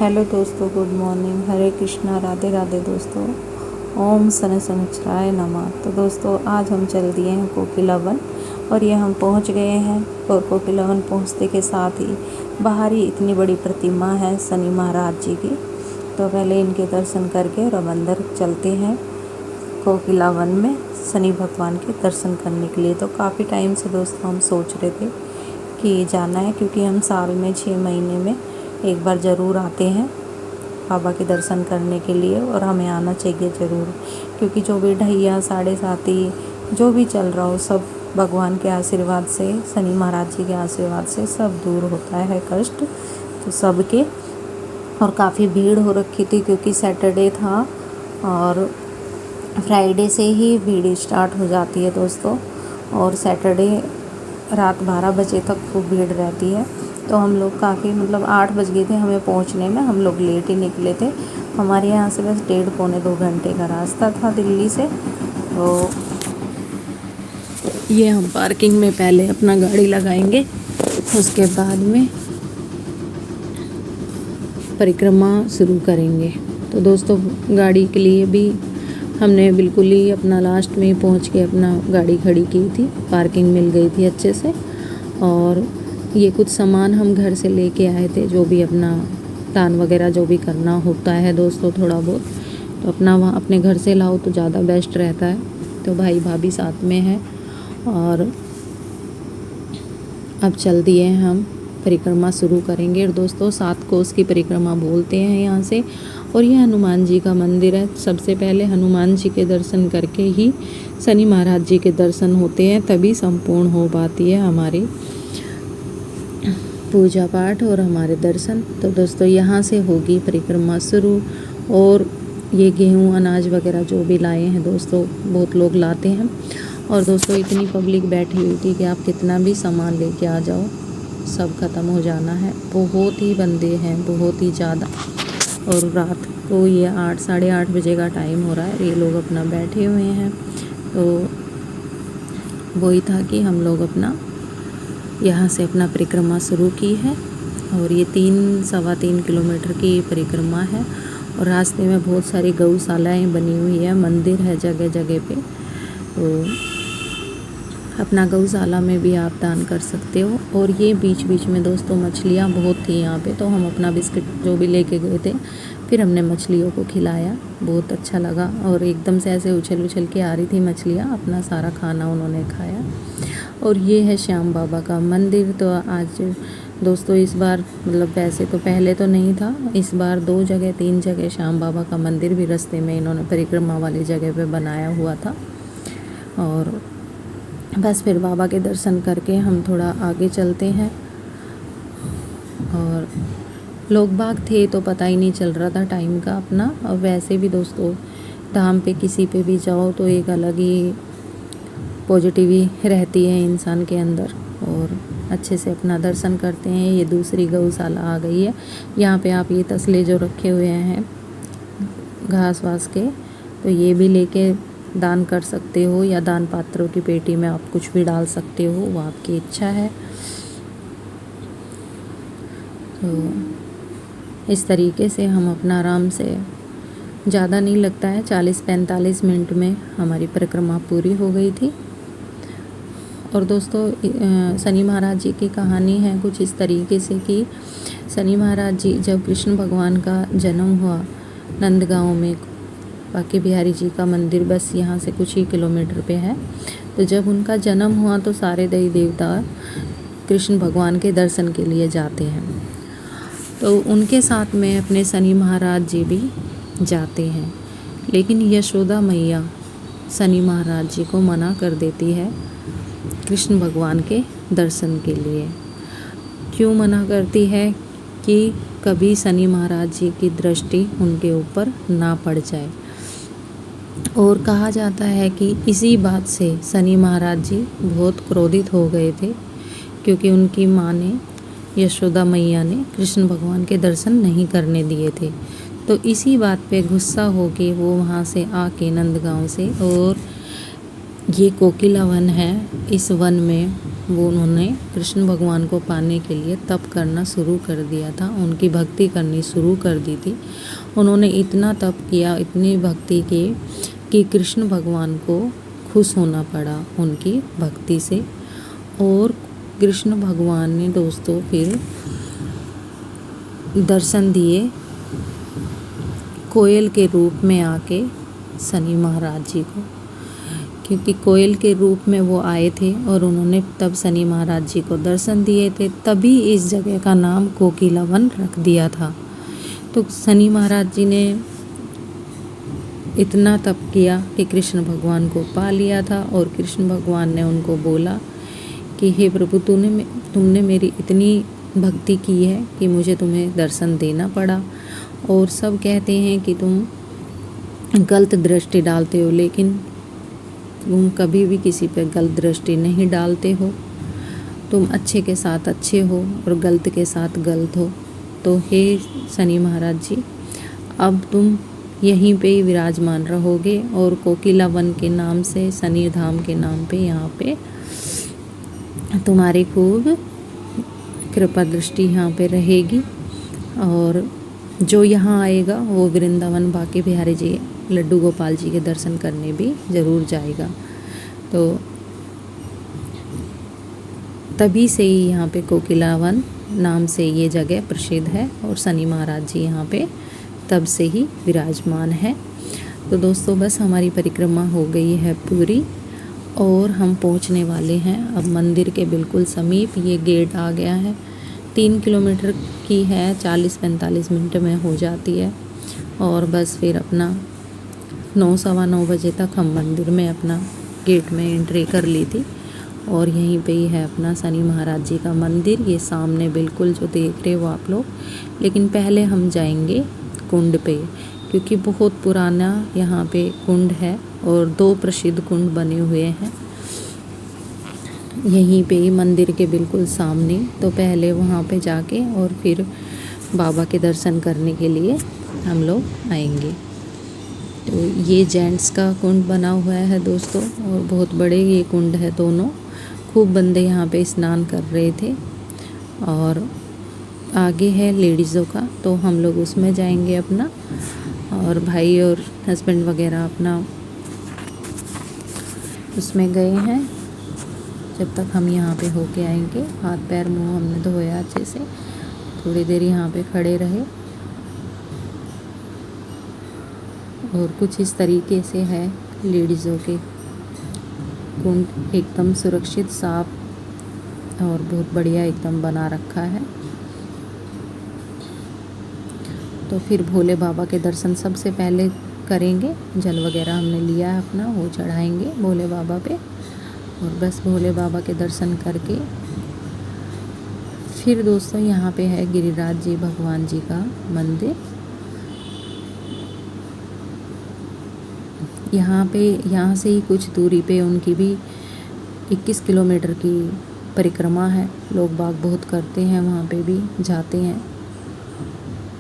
Hello दोस्तों, good morning, हरे कृष्णा, राधे राधे दोस्तों। ओम शनि शनिश्चराय नमः। तो दोस्तों आज हम चल दिए हैं कोकिला वन और ये हम पहुंच गए हैं। और कोकिला वन पहुँचते के साथ ही बाहर ही इतनी बड़ी प्रतिमा है शनि महाराज जी की। तो पहले इनके दर्शन करके और अब अंदर चलते हैं कोकिला वन में शनि भगवान के दर्शन करने के लिए। तो काफ़ी टाइम से दोस्तों हम सोच रहे थे कि जाना है, क्योंकि हम साल में 6 महीने में एक बार ज़रूर आते हैं बाबा के दर्शन करने के लिए, और हमें आना चाहिए ज़रूर, क्योंकि जो भी ढैया साढ़े साथी जो भी चल रहा हो सब भगवान के आशीर्वाद से, शनि महाराज जी के आशीर्वाद से सब दूर होता है कष्ट तो सबके। और काफ़ी भीड़ हो रखी थी क्योंकि सैटरडे था और फ्राइडे से ही भीड़ स्टार्ट हो जाती है दोस्तों, और सैटरडे रात 12 बजे तक खूब भीड़ रहती है। तो हम लोग काफ़ी 8 बज गए थे हमें पहुंचने में, हम लोग लेट ही निकले थे। हमारे यहाँ से बस 1.5-2 घंटे का रास्ता था दिल्ली से। तो ये हम पार्किंग में पहले अपना गाड़ी लगाएंगे, उसके बाद में परिक्रमा शुरू करेंगे। तो दोस्तों गाड़ी के लिए भी हमने बिल्कुल ही अपना लास्ट में पहुंच के अपना गाड़ी खड़ी की थी, पार्किंग मिल गई थी अच्छे से। और ये कुछ सामान हम घर से लेके आए थे, जो भी अपना दान वगैरह जो भी करना होता है दोस्तों थोड़ा बहुत, तो अपना वहाँ अपने घर से लाओ तो ज़्यादा बेस्ट रहता है। तो भाई भाभी साथ में है और अब चल दिए हैं हम, परिक्रमा शुरू करेंगे। और दोस्तों 7 कोस की परिक्रमा बोलते हैं यहाँ से। और ये हनुमान जी का मंदिर है। सबसे पहले हनुमान जी के दर्शन करके ही शनि महाराज जी के दर्शन होते हैं, तभी संपूर्ण हो पाती है हमारी पूजा पाठ और हमारे दर्शन। तो दोस्तों यहाँ से होगी परिक्रमा शुरू। और ये गेहूँ अनाज वगैरह जो भी लाए हैं दोस्तों, बहुत लोग लाते हैं। और दोस्तों इतनी पब्लिक बैठी हुई थी कि आप कितना भी सामान लेके आ जाओ सब ख़त्म हो जाना है। बहुत ही बंदे हैं, बहुत ही ज़्यादा। और रात को ये 8 साढ़े 8 बजे का टाइम हो रहा है, ये लोग अपना बैठे हुए हैं। तो वही था कि हम लोग अपना यहाँ से अपना परिक्रमा शुरू की है। और ये 3-3.25 किलोमीटर की परिक्रमा है। और रास्ते में बहुत सारी गौशालाएँ बनी हुई है, मंदिर है जगह जगह पे। तो अपना गौशाला में भी आप दान कर सकते हो। और ये बीच बीच में दोस्तों मछलियाँ बहुत थी यहाँ पे, तो हम अपना बिस्किट जो भी लेके गए थे फिर हमने मछलियों को खिलाया, बहुत अच्छा लगा। और एकदम से ऐसे उछल उछल के आ रही थी मछलियाँ, अपना सारा खाना उन्होंने खाया। और ये है श्याम बाबा का मंदिर। तो आज दोस्तों इस बार वैसे तो पहले तो नहीं था, इस बार 2 जगह 3 जगह श्याम बाबा का मंदिर भी रास्ते में इन्होंने परिक्रमा वाली जगह पे बनाया हुआ था। और बस फिर बाबा के दर्शन करके हम थोड़ा आगे चलते हैं। और लोग बाग थे तो पता ही नहीं चल रहा था टाइम का अपना। और वैसे भी दोस्तों धाम पे किसी पे भी जाओ तो एक अलग ही पॉजिटिविटी रहती है इंसान के अंदर, और अच्छे से अपना दर्शन करते हैं। ये दूसरी गौशाला आ गई है। यहाँ पे आप ये तसले जो रखे हुए हैं घास वास के, तो ये भी लेके दान कर सकते हो, या दान पात्रों की पेटी में आप कुछ भी डाल सकते हो, वो आपकी इच्छा है। तो इस तरीके से हम अपना आराम से, ज़्यादा नहीं लगता है, 40-45 मिनट में हमारी परिक्रमा पूरी हो गई थी। और दोस्तों शनि महाराज जी की कहानी है कुछ इस तरीके से कि शनि महाराज जी जब कृष्ण भगवान का जन्म हुआ नंदगांव में, बांके बिहारी जी का मंदिर बस यहाँ से कुछ ही किलोमीटर पे है। तो जब उनका जन्म हुआ तो सारे देवी देवता कृष्ण भगवान के दर्शन के लिए जाते हैं। तो उनके साथ में अपने शनि महाराज जी भी जाते हैं। लेकिन यशोदा मैया शनि महाराज जी को मना कर देती है कृष्ण भगवान के दर्शन के लिए। क्यों मना करती है? कि कभी शनि महाराज जी की दृष्टि उनके ऊपर ना पड़ जाए। और कहा जाता है कि इसी बात से शनि महाराज जी बहुत क्रोधित हो गए थे, क्योंकि उनकी माँ ने, यशोदा मैया ने कृष्ण भगवान के दर्शन नहीं करने दिए थे। तो इसी बात पे गुस्सा होके वो वहाँ से आके नंदगांव से, और ये कोकिला वन है, इस वन में वो उन्होंने कृष्ण भगवान को पाने के लिए तप करना शुरू कर दिया था, उनकी भक्ति करनी शुरू कर दी थी। उन्होंने इतना तप किया, इतनी भक्ति की कि कृष्ण भगवान को खुश होना पड़ा उनकी भक्ति से। और कृष्ण भगवान ने दोस्तों फिर दर्शन दिए कोयल के रूप में आके शनि महाराज जी को, क्योंकि कोयल के रूप में वो आए थे और उन्होंने तब शनि महाराज जी को दर्शन दिए थे, तभी इस जगह का नाम कोकिला वन रख दिया था। तो शनि महाराज जी ने इतना तप किया कि कृष्ण भगवान को पा लिया था। और कृष्ण भगवान ने उनको बोला कि हे प्रभु, तुमने मेरी इतनी भक्ति की है कि मुझे तुम्हें दर्शन देना पड़ा। और सब कहते हैं कि तुम गलत दृष्टि डालते हो, लेकिन तुम कभी भी किसी पे गलत दृष्टि नहीं डालते हो। तुम अच्छे के साथ अच्छे हो और गलत के साथ गलत हो। तो हे शनि महाराज जी, अब तुम यहीं पे ही विराजमान रहोगे और कोकिला वन के नाम से, शनि धाम के नाम पे यहाँ पे तुम्हारी खूब कृपा दृष्टि यहाँ पे रहेगी। और जो यहाँ आएगा वो वृंदावन बांके बिहारी जी, लड्डू गोपाल जी के दर्शन करने भी ज़रूर जाएगा। तो तभी से ही यहाँ पे कोकिला वन नाम से ये जगह प्रसिद्ध है और शनि महाराज जी यहाँ पे तब से ही विराजमान है। तो दोस्तों बस हमारी परिक्रमा हो गई है पूरी और हम पहुँचने वाले हैं अब मंदिर के बिल्कुल समीप। ये गेट आ गया है, 3 किलोमीटर की है, 40-45 मिनट में हो जाती है। और बस फिर अपना 9-9:15 बजे तक हम मंदिर में अपना गेट में एंट्री कर ली थी। और यहीं पे ही है अपना शनि महाराज जी का मंदिर, ये सामने बिल्कुल जो देख रहे हो आप लोग। लेकिन पहले हम जाएंगे कुंड पे, क्योंकि बहुत पुराना यहाँ पे कुंड है और 2 प्रसिद्ध कुंड बने हुए हैं यहीं पे ही मंदिर के बिल्कुल सामने। तो पहले वहाँ पे जाके और फिर बाबा के दर्शन करने के लिए हम लोग आएंगे। तो ये जेंट्स का कुंड बना हुआ है दोस्तों, और बहुत बड़े ये कुंड है दोनों। खूब बंदे यहाँ पे स्नान कर रहे थे। और आगे है लेडीज़ों का, तो हम लोग उसमें जाएंगे अपना, और भाई और हस्बैंड वगैरह अपना उसमें गए हैं। जब तक हम यहाँ पे होके आएंगे, हाथ पैर मुंह हमने धोया अच्छे से, थोड़ी देर यहाँ पे खड़े रहे। और कुछ इस तरीके से है लेडीज़ों के कुंड, एकदम सुरक्षित, साफ और बहुत बढ़िया एकदम बना रखा है। तो फिर भोले बाबा के दर्शन सबसे पहले करेंगे। जल वगैरह हमने लिया है अपना, वो चढ़ाएंगे भोले बाबा पे। और बस भोले बाबा के दर्शन करके फिर दोस्तों यहाँ पे है गिरिराज जी भगवान जी का मंदिर। यहाँ से ही कुछ दूरी पे उनकी भी 21 किलोमीटर की परिक्रमा है। लोग बाग बहुत करते हैं, वहाँ पे भी जाते हैं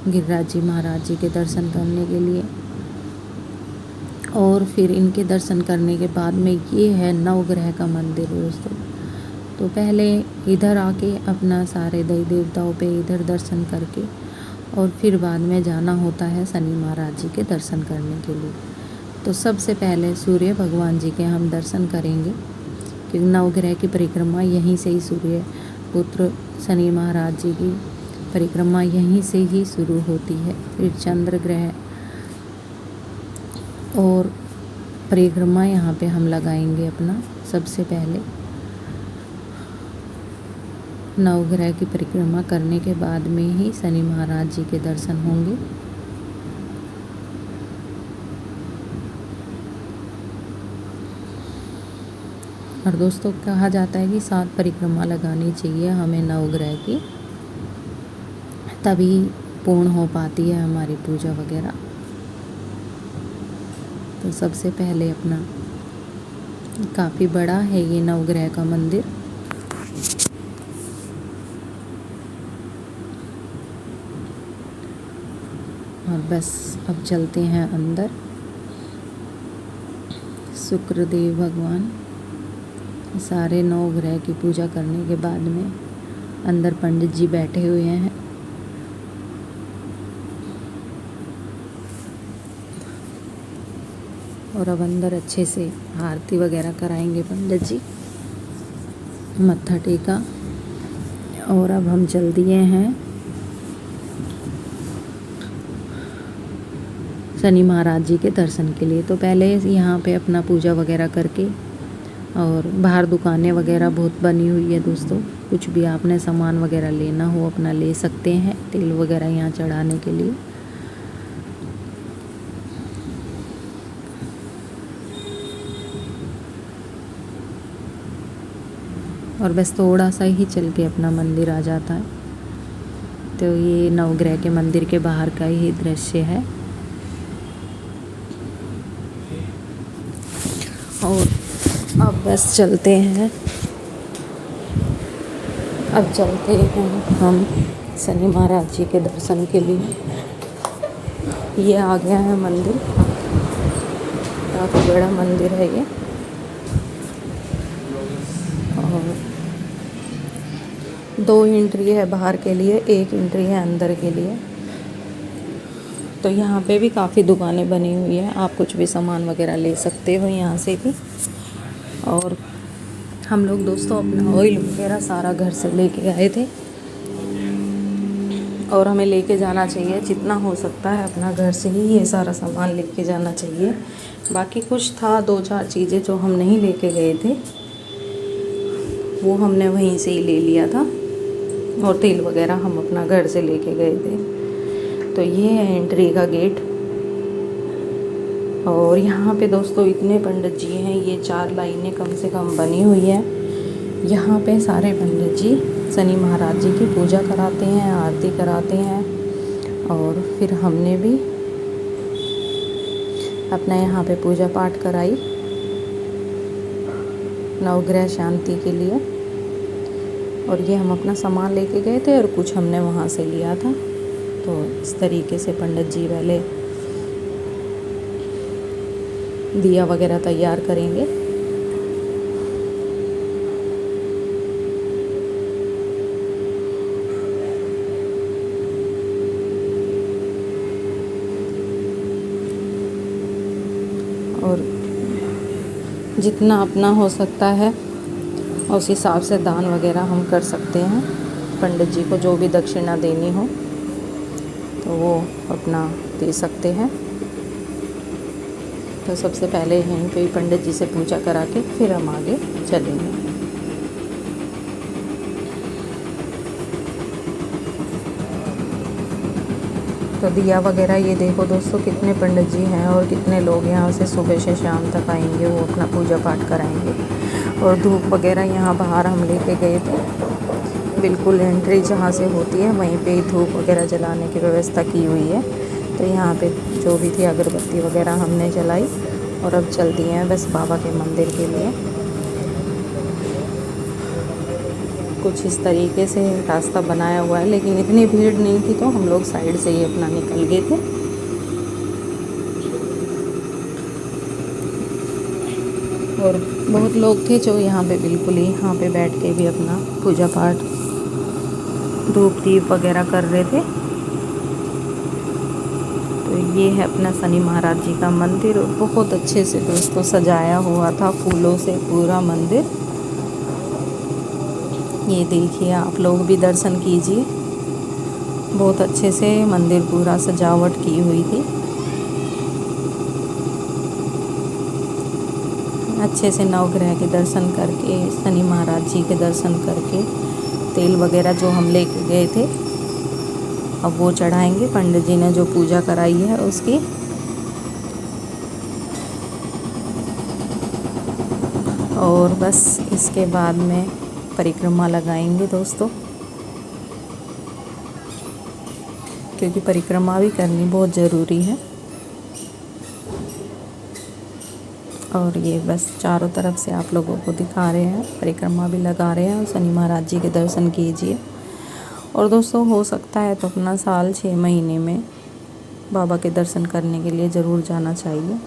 गिरिराज जी महाराज जी के दर्शन करने के लिए। और फिर इनके दर्शन करने के बाद में ये है नवग्रह का मंदिर दोस्तों। तो पहले इधर आके अपना सारे देवी देवताओं पे इधर दर्शन करके और फिर बाद में जाना होता है शनि महाराज जी के दर्शन करने के लिए। तो सबसे पहले सूर्य भगवान जी के हम दर्शन करेंगे, क्योंकि नवग्रह की परिक्रमा यहीं से ही सूर्य पुत्र शनि महाराज जी की परिक्रमा यहीं से ही शुरू होती है। फिर चंद्र ग्रह और परिक्रमा यहाँ पे हम लगाएंगे अपना। सबसे पहले नवग्रह की परिक्रमा करने के बाद में ही शनि महाराज जी के दर्शन होंगे। और दोस्तों कहा जाता है कि 7 परिक्रमा लगानी चाहिए हमें नवग्रह की, तभी पूर्ण हो पाती है हमारी पूजा वगैरह। तो सबसे पहले अपना काफ़ी बड़ा है ये नवग्रह का मंदिर। और बस अब चलते हैं अंदर। शुक्रदेव भगवान सारे 9 ग्रह की पूजा करने के बाद में अंदर पंडित जी बैठे हुए हैं। और अब अंदर अच्छे से आरती वगैरह कराएंगे पंडित जी। मत्था टेका और अब हम चल दिए हैं शनि महाराज जी के दर्शन के लिए। तो पहले यहाँ पे अपना पूजा वगैरह करके, और बाहर दुकानें वगैरह बहुत बनी हुई है दोस्तों, कुछ भी आपने सामान वगैरह लेना हो अपना ले सकते हैं, तेल वगैरह यहाँ चढ़ाने के लिए। और बस थोड़ा सा ही चल के अपना मंदिर आ जाता है। तो ये नवग्रह के मंदिर के बाहर का ही दृश्य है। और अब बस चलते हैं, अब चलते हैं हम शनि महाराज जी के दर्शन के लिए। ये आ गया है मंदिर, काफ़ी बड़ा मंदिर है ये। और 2 एंट्री है बाहर के लिए, 1 एंट्री है अंदर के लिए। तो यहाँ पे भी काफ़ी दुकानें बनी हुई है, आप कुछ भी सामान वगैरह ले सकते हो यहाँ से भी। और हम लोग दोस्तों अपना ऑयल वगैरह सारा घर से लेके आए थे, और हमें लेके जाना चाहिए जितना हो सकता है, अपना घर से ही ये सारा सामान लेके जाना चाहिए। बाकी कुछ था 2-4 चीज़ें जो हम नहीं लेके गए थे, वो हमने वहीं से ही ले लिया था। और तेल वगैरह हम अपना घर से लेके गए थे। तो ये है एंट्री का गेट। और यहाँ पे दोस्तों इतने पंडित जी हैं, ये 4 लाइनें कम से कम बनी हुई है। यहाँ पे सारे पंडित जी शनि महाराज जी की पूजा कराते हैं, आरती कराते हैं। और फिर हमने भी अपना यहाँ पे पूजा पाठ कराई नवग्रह शांति के लिए। और ये हम अपना सामान लेके गए थे और कुछ हमने वहाँ से लिया था। तो इस तरीके से पंडित जी पहले दिया वगैरह तैयार करेंगे। और जितना अपना हो सकता है उस हिसाब से दान वगैरह हम कर सकते हैं। पंडित जी को जो भी दक्षिणा देनी हो तो वो अपना दे सकते हैं। तो सबसे पहले यहीं पे पंडित जी से पूजा करा के फिर हम आगे चलेंगे। तो दिया वगैरह ये देखो दोस्तों, कितने पंडित जी हैं और कितने लोग यहाँ से सुबह से शाम तक आएंगे, वो अपना पूजा पाठ कराएंगे। और धूप वगैरह यहाँ बाहर हम लेके गए थे, बिल्कुल एंट्री जहाँ से होती है वहीं पे ही धूप वगैरह जलाने की व्यवस्था की हुई है। तो यहाँ पे जो भी थी अगरबत्ती वगैरह हमने जलाई। और अब चल दिए हैं बस बाबा के मंदिर के लिए। कुछ इस तरीके से रास्ता बनाया हुआ है, लेकिन इतनी भीड़ नहीं थी तो हम लोग साइड से ही अपना निकल गए थे। और बहुत लोग थे जो यहाँ पे बिल्कुल ही यहाँ पे बैठ के भी अपना पूजा पाठ धूप दीप वगैरह कर रहे थे। तो ये है अपना शनि महाराज जी का मंदिर। बहुत अच्छे से दोस्तों सजाया हुआ था फूलों से पूरा मंदिर। ये देखिए, आप लोग भी दर्शन कीजिए। बहुत अच्छे से मंदिर पूरा सजावट की हुई थी। अच्छे से नवग्रह के दर्शन करके, शनि महाराज जी के दर्शन करके, तेल वगैरह जो हम लेके गए थे अब वो चढ़ाएंगे पंडित जी ने जो पूजा कराई है उसकी। और बस इसके बाद में परिक्रमा लगाएंगे दोस्तों, क्योंकि परिक्रमा भी करनी बहुत ज़रूरी है। और ये बस चारों तरफ से आप लोगों को दिखा रहे हैं, परिक्रमा भी लगा रहे हैं और शनि महाराज जी के दर्शन कीजिए। और दोस्तों हो सकता है तो अपना साल 6 महीने में बाबा के दर्शन करने के लिए ज़रूर जाना चाहिए।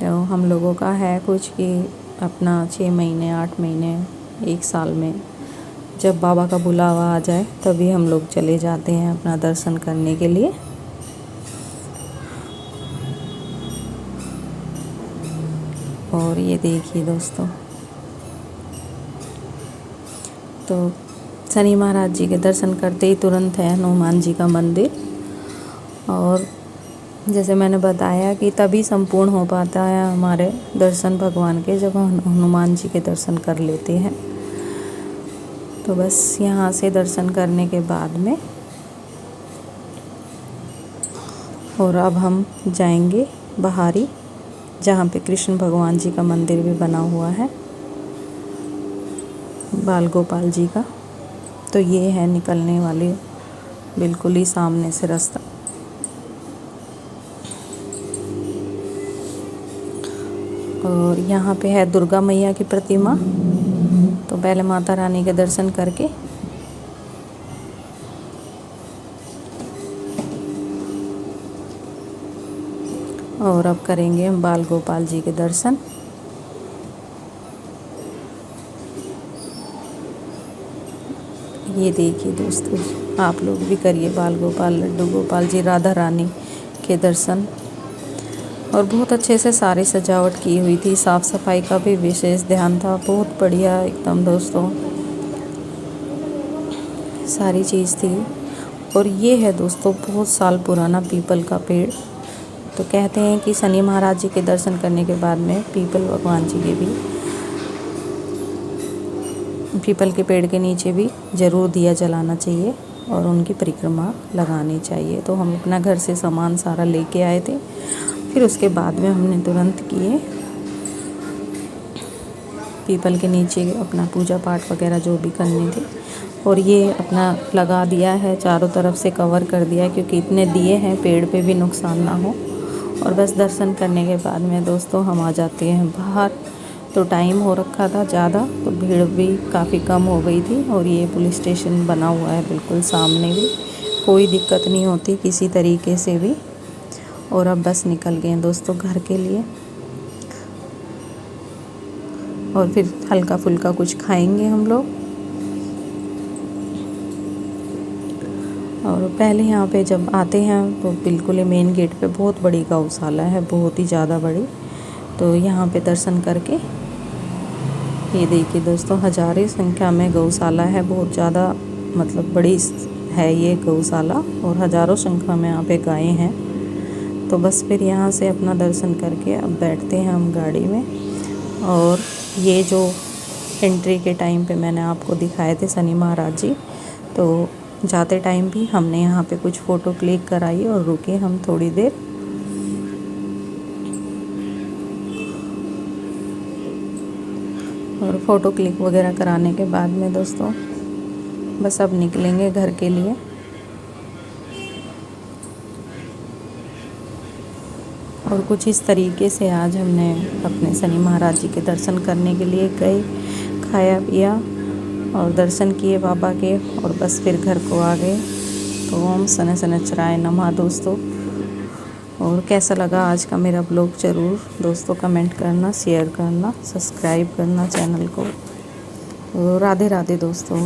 तो हम लोगों का है कुछ कि अपना 6 महीने 8 महीने 1 साल में जब बाबा का बुलावा आ जाए तभी हम लोग चले जाते हैं अपना दर्शन करने के लिए। और ये देखिए दोस्तों, तो शनि महाराज जी के दर्शन करते ही तुरंत है हनुमान जी का मंदिर। और जैसे मैंने बताया कि तभी संपूर्ण हो पाता है हमारे दर्शन भगवान के जब हम हनुमान जी के दर्शन कर लेते हैं। तो बस यहाँ से दर्शन करने के बाद में और अब हम जाएंगे बाहरी, जहाँ पे कृष्ण भगवान जी का मंदिर भी बना हुआ है, बाल गोपाल जी का। तो ये है निकलने वाले बिल्कुल ही सामने से रास्ता। और यहाँ पे है दुर्गा मैया की प्रतिमा। तो पहले माता रानी के दर्शन करके और अब करेंगे हम बाल गोपाल जी के दर्शन। ये देखिए दोस्तों, आप लोग भी करिए बाल गोपाल, लड्डू गोपाल जी, राधा रानी के दर्शन। और बहुत अच्छे से सारी सजावट की हुई थी, साफ़ सफाई का भी विशेष ध्यान था, बहुत बढ़िया एकदम दोस्तों सारी चीज़ थी। और ये है दोस्तों बहुत साल पुराना पीपल का पेड़। तो कहते हैं कि शनि महाराज जी के दर्शन करने के बाद में पीपल भगवान जी के भी, पीपल के पेड़ के नीचे भी ज़रूर दिया जलाना चाहिए और उनकी परिक्रमा लगानी चाहिए। तो हम अपना घर से सामान सारा लेके आए थे, फिर उसके बाद में हमने तुरंत किए पीपल के नीचे अपना पूजा पाठ वगैरह जो भी करने थे। और ये अपना लगा दिया है, चारों तरफ से कवर कर दिया है, क्योंकि इतने दिए हैं पेड़ पे भी नुकसान ना हो। और बस दर्शन करने के बाद में दोस्तों हम आ जाते हैं बाहर। तो टाइम हो रखा था ज़्यादा, तो भीड़ भी काफ़ी कम हो गई थी। और ये पुलिस स्टेशन बना हुआ है बिल्कुल सामने भी, कोई दिक्कत नहीं होती किसी तरीके से भी। और अब बस निकल गए हैं दोस्तों घर के लिए, और फिर हल्का फुल्का कुछ खाएंगे हम लोग। और पहले यहाँ पे जब आते हैं तो बिल्कुल ही मेन गेट पे बहुत बड़ी गौशाला है, बहुत ही ज़्यादा बड़ी। तो यहाँ पे दर्शन करके ये देखिए दोस्तों, हज़ारों संख्या में गौशाला है, बहुत ज़्यादा मतलब बड़ी है ये गौशाला, और हज़ारों संख्या में यहाँ पे गायें हैं। तो बस फिर यहाँ से अपना दर्शन करके अब बैठते हैं हम गाड़ी में। और ये जो एंट्री के टाइम पे मैंने आपको दिखाए थे शनि महाराज जी, तो जाते टाइम भी हमने यहाँ पे कुछ फ़ोटो क्लिक कराई और रुके हम थोड़ी देर। और फ़ोटो क्लिक वगैरह कराने के बाद में दोस्तों बस अब निकलेंगे घर के लिए। और कुछ इस तरीके से आज हमने अपने शनि महाराज जी के दर्शन करने के लिए गए, खाया पिया और दर्शन किए बाबा के, और बस फिर घर को आ गए। तो ओम शनैश्चराय नमः दोस्तों। और कैसा लगा आज का मेरा ब्लॉग ज़रूर दोस्तों कमेंट करना, शेयर करना, सब्सक्राइब करना चैनल को। तो राधे राधे दोस्तों।